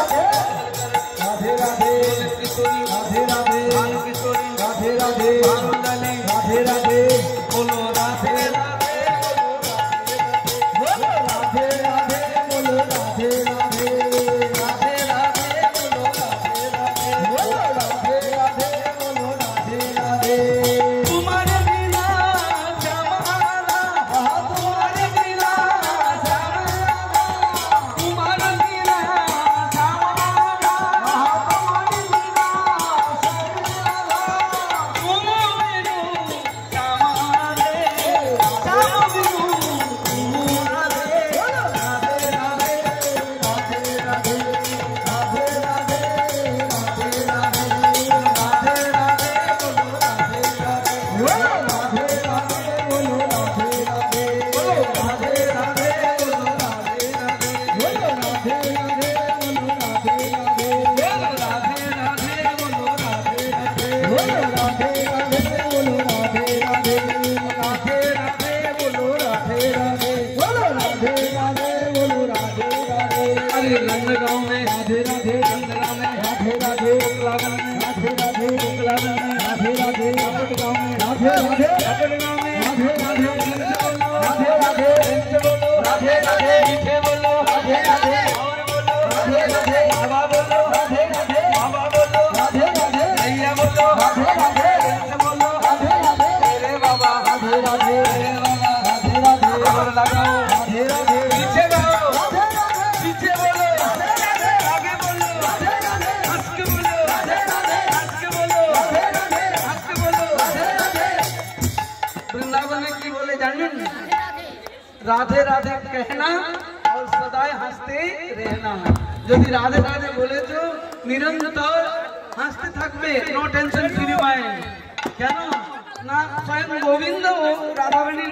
राधे राधे किशोरी राधे राधे किशोरी राधे राधे राधे राधे बोलो राधे राधे बोलो राधे राधे बोलो राधे राधे राधे राधे बोलो राधे राधे बोलो राधे राधे बोलो राधे राधे तुम्हारे बिना श्यामला तुम्हारे बिना श्यामला तुम्हारे बिना श्यामला तुम्हारे बिना नंदगांव में राधे राधे नंदगांव में राधे राधे राधे राधे राधे राधे गांव में राधे राधे गांव में राधे राधे राधे राधे राधे राधे मीठे बोलो राधे राधे और बोलो राधे राधे बाबा बोलो राधे राधे बाबा बोलो राधे राधे भैया बोलो राधे राधे बोलो राधे राधे मेरे बाबा राधे राधे राधे राधे और लगाओ राधे राधे पीछे गाओ, राधे राधे पीछे बोलो, राधे राधे आगे बोलो, राधे राधे हंस के बोलो, राधे राधे हंस के बोलो, राधे राधे हंस के बोलो। राधे राधे वृंदावन की बोले जानें, राधे राधे कहना और सदाए हंसते रहना। यदि राधे राधे बोले तो निरंतर हंसते थकबे, नो टेंशन फ्री माइंड। কেন না স্বয়ং গোবিন্দ রাধারানীর